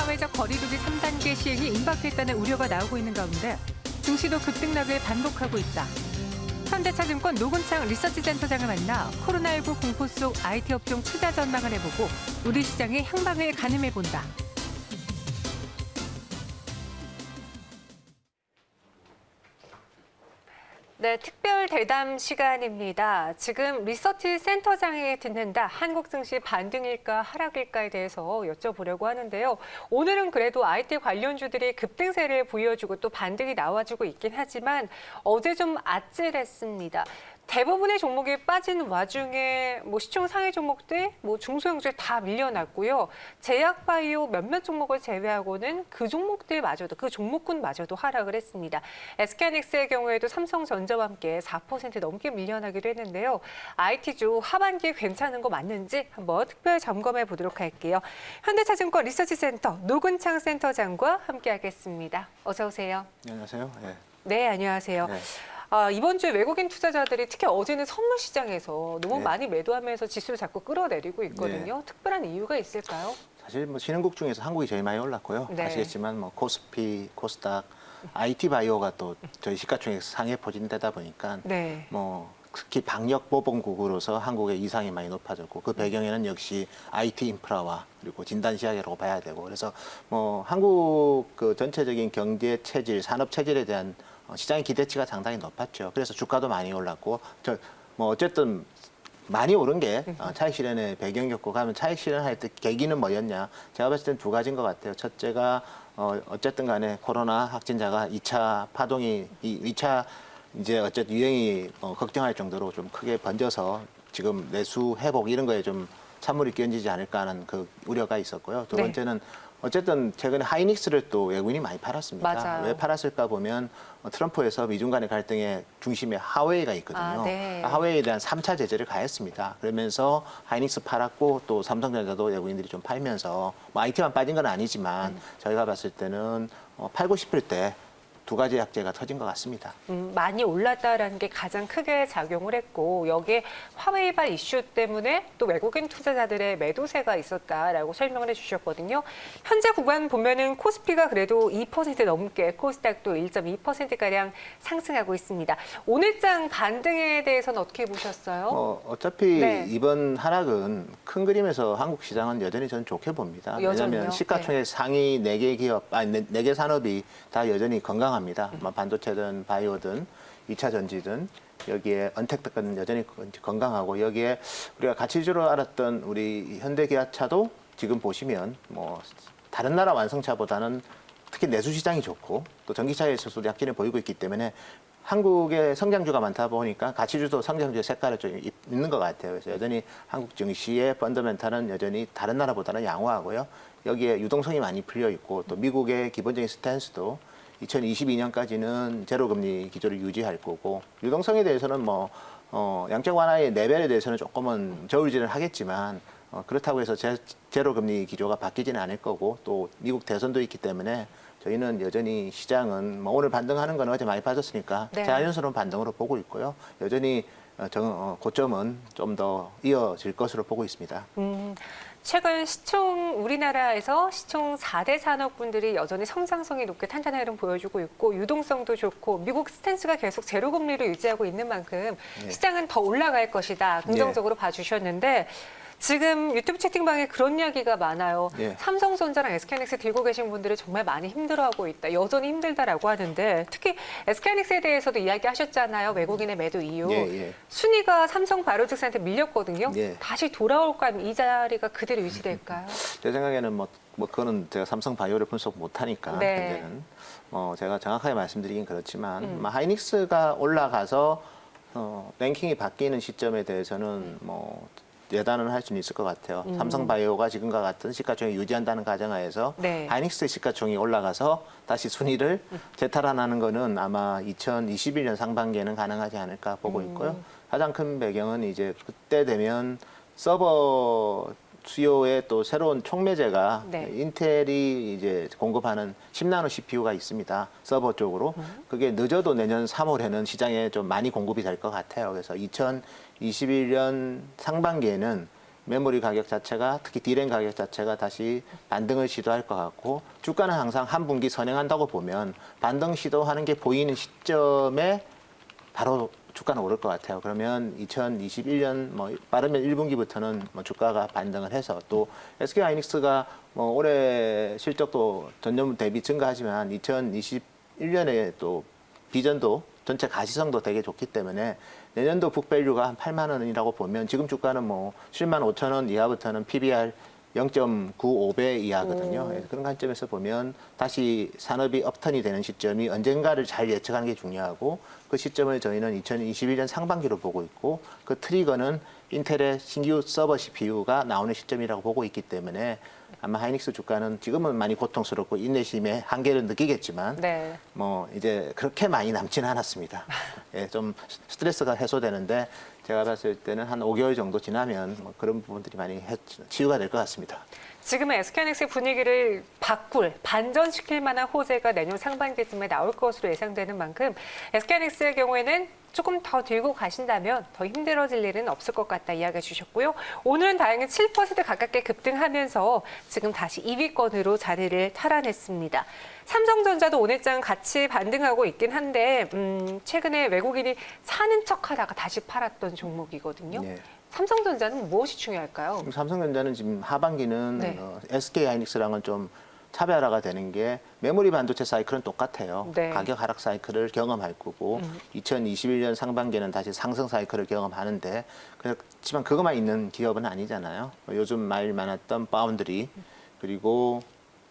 사회적 거리두기 3단계 시행이 임박했다는 우려가 나오고 있는 가운데 증시도 급등락을 반복하고 있다. 현대차증권 노근창 리서치센터장을 만나 코로나19 공포 속 IT 업종 투자 전망을 해보고 우리 시장의 향방을 가늠해본다. 네, 특별 대담 시간입니다. 지금 리서치 센터장이 듣는다. 한국 증시 반등일까 하락일까에 대해서 여쭤보려고 하는데요. 오늘은 그래도 IT 관련주들이 급등세를 보여주고 또 반등이 나와주고 있긴 하지만 어제 좀 아찔했습니다. 대부분의 종목이 빠진 와중에 시총 상위 종목들, 중소형주들 다 밀려났고요. 제약바이오 몇몇 종목을 제외하고는 그 종목들마저도, 그 종목군마저도 하락을 했습니다. SK하이닉스의 경우에도 삼성전자와 함께 4% 넘게 밀려나기도 했는데요. IT주 하반기 괜찮은 거 맞는지 한번 특별 점검해 보도록 할게요. 현대차증권 리서치센터 노근창 센터장과 함께하겠습니다. 어서 오세요. 안녕하세요. 네, 네, 안녕하세요. 네. 이번 주에 외국인 투자자들이 특히 어제는 선물 시장에서 너무 네. 많이 매도하면서 지수를 자꾸 끌어내리고 있거든요. 네. 특별한 이유가 있을까요? 사실 신흥국 중에서 한국이 제일 많이 올랐고요. 네. 아시겠지만 코스피, 코스닥, IT 바이오가 또 저희 시가총액 상위에 포진되다 보니까 네. 특히 방역 보건국으로서 한국의 위상이 많이 높아졌고 그 배경에는 역시 IT 인프라와 그리고 진단 시약이라고 봐야 되고 그래서 한국 그 전체적인 경제 체질, 산업 체질에 대한 시장의 기대치가 상당히 높았죠. 그래서 주가도 많이 올랐고 어쨌든 많이 오른 게 차익 실현의 배경이었고 가면 차익 실현할 때 계기는 뭐였냐? 제가 봤을 땐 두 가지인 것 같아요. 첫째가 어쨌든 간에 코로나 확진자가 2차 파동이 2차 이제 어쨌든 유행이 걱정할 정도로 좀 크게 번져서 지금 내수 회복 이런 거에 좀 찬물이 끼얹이지 않을까 하는 그 우려가 있었고요. 두 네. 번째는 어쨌든 최근에 하이닉스를 또 외국인이 많이 팔았습니다. 맞아요. 왜 팔았을까 보면 트럼프에서 미중 간의 갈등의 중심에 하웨이가 있거든요. 네. 하웨이에 대한 3차 제재를 가했습니다. 그러면서 하이닉스 팔았고 또 삼성전자도 외국인들이 좀 팔면서 IT만 빠진 건 아니지만 저희가 봤을 때는 팔고 싶을 때 두 가지 약재가 터진 것 같습니다. 많이 올랐다라는 게 가장 크게 작용을 했고 여기에 화웨이발 이슈 때문에 또 외국인 투자자들의 매도세가 있었다라고 설명을 해주셨거든요. 현재 구간 보면은 코스피가 그래도 2% 넘게 코스닥도 1.2%가량 상승하고 있습니다. 오늘장 반등에 대해서는 어떻게 보셨어요? 어차피 네. 이번 하락은 큰 그림에서 한국 시장은 여전히 저는 좋게 봅니다. 여전히요? 왜냐하면 시가총액 상위 4개 기업, 4개 산업이 다 여전히 건강합니다. 반도체든 바이오든 2차 전지든 여기에 언택트는 여전히 건강하고 여기에 우리가 가치주로 알았던 우리 현대기아차도 지금 보시면 다른 나라 완성차보다는 특히 내수 시장이 좋고 또 전기차에 있어서도 약진을 보이고 있기 때문에 한국의 성장주가 많다 보니까 가치주도 성장주의 색깔을 좀 있는 것 같아요. 그래서 여전히 한국 증시의 펀더멘탈은 여전히 다른 나라보다는 양호하고요. 여기에 유동성이 많이 풀려 있고 또 미국의 기본적인 스탠스도 2022년까지는 제로금리 기조를 유지할 거고 유동성에 대해서는 양적 완화의 레벨에 대해서는 조금은 저울질을 하겠지만 그렇다고 해서 제로금리 기조가 바뀌지는 않을 거고 또 미국 대선도 있기 때문에 저희는 여전히 시장은 오늘 반등하는 건 어제 많이 빠졌으니까 네. 자연스러운 반등으로 보고 있고요. 여전히 고점은 좀 더 이어질 것으로 보고 있습니다. 최근 우리나라에서 시총 4대 산업군들이 여전히 성장성이 높게 탄탄한 흐름 보여주고 있고 유동성도 좋고 미국 스탠스가 계속 제로금리로 유지하고 있는 만큼 네. 시장은 더 올라갈 것이다. 긍정적으로 봐주셨는데 지금 유튜브 채팅방에 그런 이야기가 많아요. 예. 삼성전자랑 SK하이닉스 들고 계신 분들이 정말 많이 힘들어하고 있다. 여전히 힘들다라고 하는데 특히 SK하이닉스에 대해서도 이야기하셨잖아요. 외국인의 매도 이유. 예. 순위가 삼성 바이오로직스한테 밀렸거든요. 예. 다시 돌아올까 하면 이 자리가 그대로 유지될까요? 제 생각에는 그거는 제가 삼성 바이오를 분석 못하니까 네. 현재는 제가 정확하게 말씀드리긴 그렇지만 하이닉스가 올라가서 랭킹이 바뀌는 시점에 대해서는 예단은 할 수는 있을 것 같아요. 삼성바이오가 지금과 같은 시가총액 유지한다는 가정하에서 네. 하이닉스 시가총액이 올라가서 다시 순위를 재탈환하는 거는 아마 2021년 상반기에는 가능하지 않을까 보고 있고요. 가장 큰 배경은 이제 그때 되면 서버 수요에 또 새로운 촉매제가 네. 인텔이 이제 공급하는 10나노 CPU가 있습니다. 서버 쪽으로. 그게 늦어도 내년 3월에는 시장에 좀 많이 공급이 될 것 같아요. 그래서 2021년 상반기에는 메모리 가격 자체가 특히 D램 가격 자체가 다시 반등을 시도할 것 같고 주가는 항상 한 분기 선행한다고 보면 반등 시도하는 게 보이는 시점에 바로 주가는 오를 것 같아요. 그러면 2021년 뭐 빠르면 1분기부터는 뭐 주가가 반등을 해서 또 SK하이닉스가 뭐 올해 실적도 전년 대비 증가하지만 2021년에 또 비전도 전체 가시성도 되게 좋기 때문에 내년도 북밸류가 한 8만 원이라고 보면 지금 주가는 뭐 7만 5천 원 이하부터는 PBR 0.95배 이하거든요. 그런 관점에서 보면 다시 산업이 업턴이 되는 시점이 언젠가를 잘 예측하는 게 중요하고 그 시점을 저희는 2021년 상반기로 보고 있고 그 트리거는 인텔의 신규 서버 CPU가 나오는 시점이라고 보고 있기 때문에 아마 하이닉스 주가는 지금은 많이 고통스럽고 인내심의 한계를 느끼겠지만 네. 뭐 이제 그렇게 많이 남지는 않았습니다. 예, 좀 스트레스가 해소되는데 제가 봤을 때는 한 5개월 정도 지나면 뭐 그런 부분들이 많이 치유가 될 것 같습니다. 지금은 SK하이닉스의 분위기를 반전시킬 만한 호재가 내년 상반기쯤에 나올 것으로 예상되는 만큼 SK하이닉스의 경우에는 조금 더 들고 가신다면 더 힘들어질 일은 없을 것 같다 이야기해 주셨고요. 오늘은 다행히 7% 가깝게 급등하면서 지금 다시 2위권으로 자리를 탈환했습니다. 삼성전자도 오늘장 같이 반등하고 있긴 한데 최근에 외국인이 사는 척하다가 다시 팔았던 종목이거든요. 네. 삼성전자는 무엇이 중요할까요? 삼성전자는 지금 하반기는 네. SK하이닉스랑은 좀 차별화가 되는 게 메모리 반도체 사이클은 똑같아요. 네. 가격 하락 사이클을 경험할 거고 2021년 상반기에는 다시 상승 사이클을 경험하는데 그렇지만 그것만 있는 기업은 아니잖아요. 요즘 말 많았던 파운드리 그리고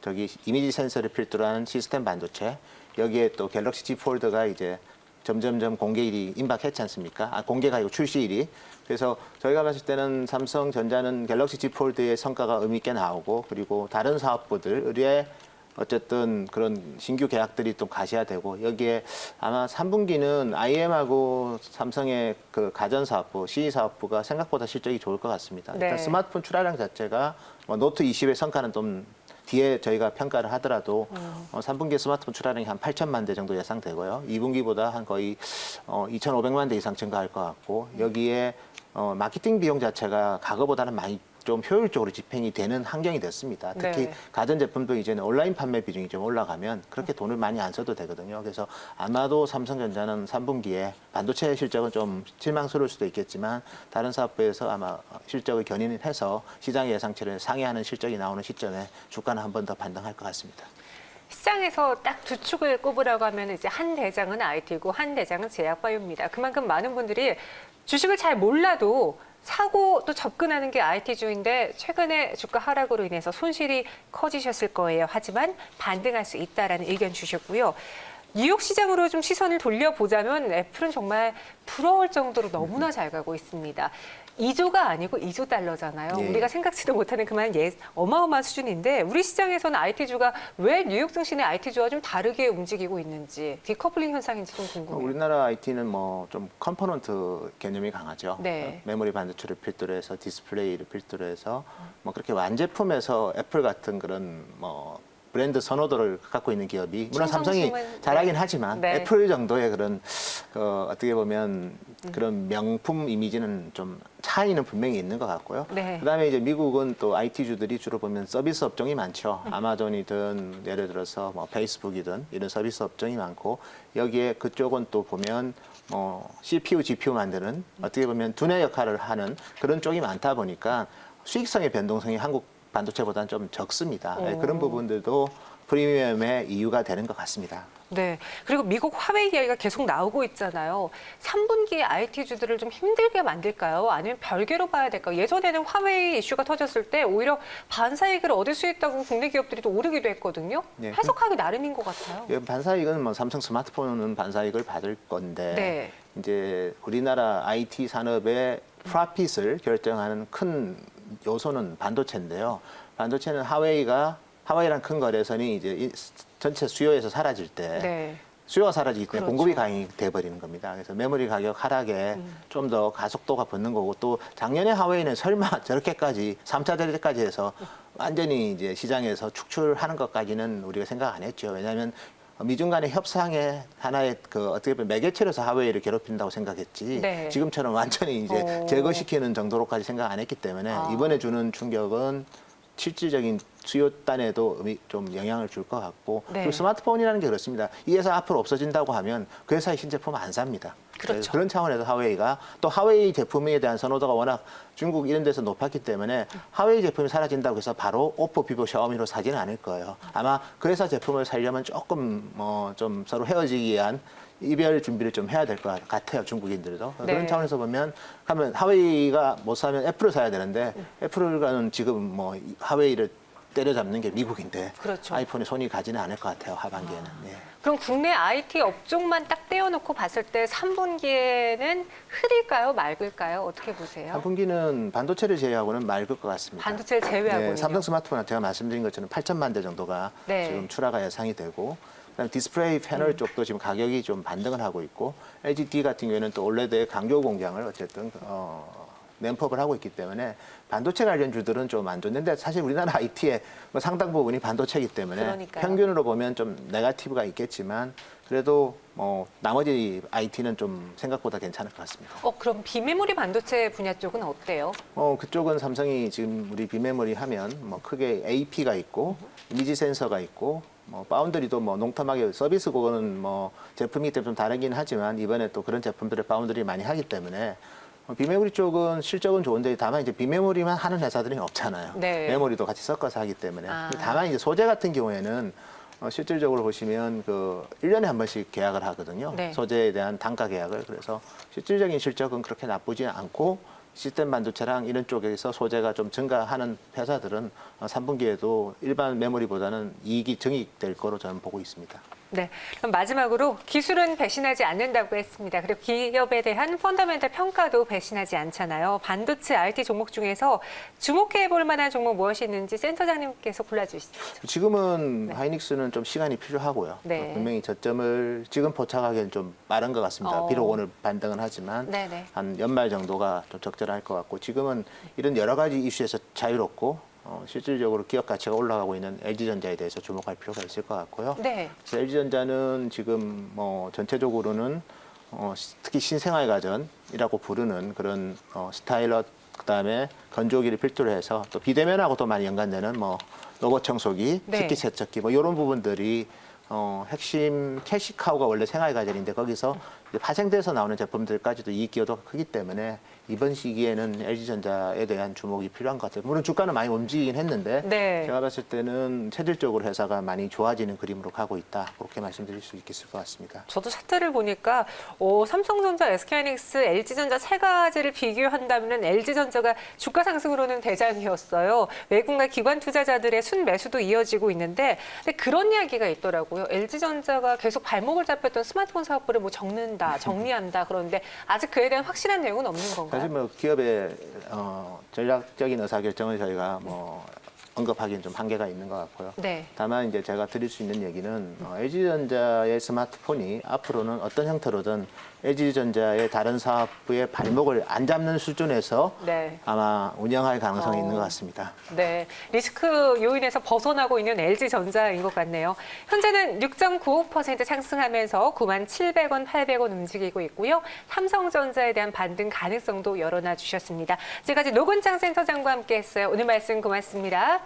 저기 이미지 센서를 필두로 하는 시스템 반도체 여기에 또 갤럭시 Z 폴드가 이제 점점점 공개일이 임박했지 않습니까? 공개가 아니고 출시일이. 그래서 저희가 봤을 때는 삼성전자는 갤럭시 Z 폴드의 성과가 의미 있게 나오고 그리고 다른 사업부들의 어쨌든 그런 신규 계약들이 또 가시화되고 여기에 아마 3분기는 IM하고 삼성의 그 가전사업부, CE 사업부가 생각보다 실적이 좋을 것 같습니다. 네. 일단 스마트폰 출하량 자체가 뭐 노트 20의 성과는 좀 뒤에 저희가 평가를 하더라도 3분기 스마트폰 출하량이 한 8천만 대 정도 예상되고요. 2분기보다 한 거의 2,500만 대 이상 증가할 것 같고 여기에 마케팅 비용 자체가 과거보다는 많이 좀 효율적으로 집행이 되는 환경이 됐습니다. 특히 네. 가전제품도 이제는 온라인 판매 비중이 좀 올라가면 그렇게 돈을 많이 안 써도 되거든요. 그래서 아마도 삼성전자는 3분기에 반도체 실적은 좀 실망스러울 수도 있겠지만 다른 사업부에서 아마 실적을 견인을 해서 시장 예상치를 상회하는 실적이 나오는 시점에 주가는 한 번 더 반등할 것 같습니다. 시장에서 딱 두 축을 꼽으라고 하면 이제 한 대장은 IT고 한 대장은 제약바이오입니다. 그만큼 많은 분들이 주식을 잘 몰라도 사고 또 접근하는 게 IT주인데 최근에 주가 하락으로 인해서 손실이 커지셨을 거예요. 하지만 반등할 수 있다라는 의견 주셨고요. 뉴욕 시장으로 좀 시선을 돌려보자면 애플은 정말 부러울 정도로 너무나 잘 가고 있습니다. 2조가 아니고 2조 달러잖아요. 예. 우리가 생각지도 못하는 그만 어마어마한 수준인데 우리 시장에서는 IT주가 왜 뉴욕 증시의 IT주와 좀 다르게 움직이고 있는지 디커플링 현상인지 좀 궁금해요. 우리나라 IT는 뭐 좀 컴포넌트 개념이 강하죠. 네. 메모리 반도체를 필두로 해서 디스플레이를 필두로 해서 뭐 그렇게 완제품에서 애플 같은 그런 뭐 브랜드 선호도를 갖고 있는 기업이 물론 삼성이 충성심은, 잘하긴 네. 하지만 네. 애플 정도의 그런 어떻게 보면 그런 명품 이미지는 좀 차이는 분명히 있는 것 같고요. 네. 그다음에 이제 미국은 또 IT주들이 주로 보면 서비스 업종이 많죠. 아마존이든 예를 들어서 뭐 페이스북이든 이런 서비스 업종이 많고 여기에 그쪽은 또 보면 CPU, GPU 만드는 어떻게 보면 두뇌 역할을 하는 그런 쪽이 많다 보니까 수익성의 변동성이 한국 반도체보다는 좀 적습니다. 그런 부분들도 프리미엄의 이유가 되는 것 같습니다. 네. 그리고 미국 화웨이 이야기가 계속 나오고 있잖아요. 3분기에 IT주들을 좀 힘들게 만들까요? 아니면 별개로 봐야 될까요? 예전에는 화웨이 이슈가 터졌을 때 오히려 반사이익을 얻을 수 있다고 국내 기업들이 또 오르기도 했거든요. 네. 해석하기 나름인 것 같아요. 반사이익은 뭐 삼성 스마트폰은 반사이익을 받을 건데 네. 이제 우리나라 IT 산업의 프라핏을 결정하는 큰 요소는 반도체인데요. 반도체는 하웨이란 큰 거래선이 이제 전체 수요에서 사라질 때 네. 수요가 사라지기 때문에 그렇죠. 공급이 가능이 돼버리는 겁니다. 그래서 메모리 가격 하락에 좀 더 가속도가 붙는 거고 또 작년에 하웨이는 설마 저렇게까지 3차 대전까지 해서 완전히 이제 시장에서 축출하는 것까지는 우리가 생각 안 했죠. 왜냐하면 미중 간의 협상의 하나의 그 어떻게 보면 매개체로서 하웨이를 괴롭힌다고 생각했지 네. 지금처럼 완전히 이제 제거시키는 정도로까지 생각 안 했기 때문에 이번에 주는 충격은 실질적인 수요단에도 좀 영향을 줄 것 같고 네. 그리고 스마트폰이라는 게 그렇습니다. 이 회사 앞으로 없어진다고 하면 그 회사의 신제품 안 삽니다. 그렇죠. 그런 차원에서 하웨이가 또 하웨이 제품에 대한 선호도가 워낙 중국 이런 데서 높았기 때문에 하웨이 제품이 사라진다고 해서 바로 오포, 비보, 샤오미로 사지는 않을 거예요. 아마 그 회사 제품을 살려면 조금 좀 서로 헤어지기 위한 이별 준비를 좀 해야 될 것 같아요, 중국인들도. 네. 그런 차원에서 보면 하면 하웨이가 못 사면 애플을 사야 되는데 애플과는 지금 뭐 하웨이를 때려잡는 게 미국인데 그렇죠. 아이폰에 손이 가지는 않을 것 같아요, 하반기에는. 예. 그럼 국내 IT 업종만 딱 떼어놓고 봤을 때 3분기에는 흐릴까요? 맑을까요? 어떻게 보세요? 3분기는 반도체를 제외하고는 맑을 것 같습니다. 반도체를 제외하고는요? 네, 삼성 스마트폰은 제가 말씀드린 것처럼 8천만 대 정도가 네. 지금 출하가 예상이 되고 그다음에 디스플레이 패널 쪽도 지금 가격이 좀 반등을 하고 있고 LGD 같은 경우에는 또 올레드의 강조 공장을 어쨌든 램프업을 하고 있기 때문에 반도체 관련주들은 좀 안 좋는데 사실 우리나라 IT의 뭐 상당 부분이 반도체이기 때문에 그러니까요. 평균으로 보면 좀 네거티브가 있겠지만 그래도 나머지 IT는 좀 생각보다 괜찮을 것 같습니다. 그럼 비메모리 반도체 분야 쪽은 어때요? 그쪽은 삼성이 지금 우리 비메모리 하면 뭐 크게 AP가 있고 이미지 센서가 있고 파운드리도 농담하게 서비스 그거는 제품이기 때문에 좀 다르긴 하지만 이번에 또 그런 제품들을 파운드리 많이 하기 때문에 비메모리 쪽은 실적은 좋은데 다만 이제 비메모리만 하는 회사들이 없잖아요. 네. 메모리도 같이 섞어서 하기 때문에. 다만 이제 소재 같은 경우에는 실질적으로 보시면 1년에 한 번씩 계약을 하거든요. 네. 소재에 대한 단가 계약을. 그래서 실질적인 실적은 그렇게 나쁘지 않고 시스템 반도체랑 이런 쪽에서 소재가 좀 증가하는 회사들은 3분기에도 일반 메모리보다는 이익이 증익될 거로 저는 보고 있습니다. 네. 그럼 마지막으로 기술은 배신하지 않는다고 했습니다. 그리고 기업에 대한 펀더멘털 평가도 배신하지 않잖아요. 반도체 IT 종목 중에서 주목해 볼 만한 종목 무엇이 있는지 센터장님께서 골라주시죠. 지금은 하이닉스는 좀 시간이 필요하고요. 네. 분명히 저점을 지금 포착하기는 좀 빠른 것 같습니다. 비록 오늘 반등은 하지만 네네. 한 연말 정도가 좀 적절할 것 같고 지금은 이런 여러 가지 이슈에서 자유롭고 실질적으로 기업 가치가 올라가고 있는 LG전자에 대해서 주목할 필요가 있을 것 같고요. 네. 그래서 LG전자는 지금 전체적으로는 특히 신생활 가전이라고 부르는 그런 스타일러 그다음에 건조기를 필두로 해서 또 비대면하고도 많이 연관되는 로봇 청소기, 네. 식기 세척기 이런 부분들이 핵심 캐시카우가 원래 생활 가전인데 거기서 이제 파생돼서 나오는 제품들까지도 이익 기여도가 크기 때문에 이번 시기에는 LG전자에 대한 주목이 필요한 것 같아요. 물론 주가는 많이 움직이긴 했는데 네. 제가 봤을 때는 체질적으로 회사가 많이 좋아지는 그림으로 가고 있다. 그렇게 말씀드릴 수 있을 것 같습니다. 저도 차트를 보니까 삼성전자, SK하이닉스, LG전자 세 가지를 비교한다면 LG전자가 주가 상승으로는 대장이었어요. 외국과 기관 투자자들의 순매수도 이어지고 있는데 근데 그런 이야기가 있더라고요. LG전자가 계속 발목을 잡혔던 스마트폰 사업부를 적는다, 정리한다 그러는데 아직 그에 대한 확실한 내용은 없는 건가요? 사실 기업의 전략적인 의사결정을 저희가 언급하기는 좀 한계가 있는 것 같고요. 네. 다만 이제 제가 드릴 수 있는 얘기는 LG전자의 스마트폰이 앞으로는 어떤 형태로든 LG전자의 다른 사업부의 발목을 안 잡는 수준에서 네. 아마 운영할 가능성이 있는 것 같습니다. 네, 리스크 요인에서 벗어나고 있는 LG전자인 것 같네요. 현재는 6.95% 상승하면서 97,700원, 800원 움직이고 있고요. 삼성전자에 대한 반등 가능성도 열어놔 주셨습니다. 지금까지 노근창 센터장과 함께했어요. 오늘 말씀 고맙습니다.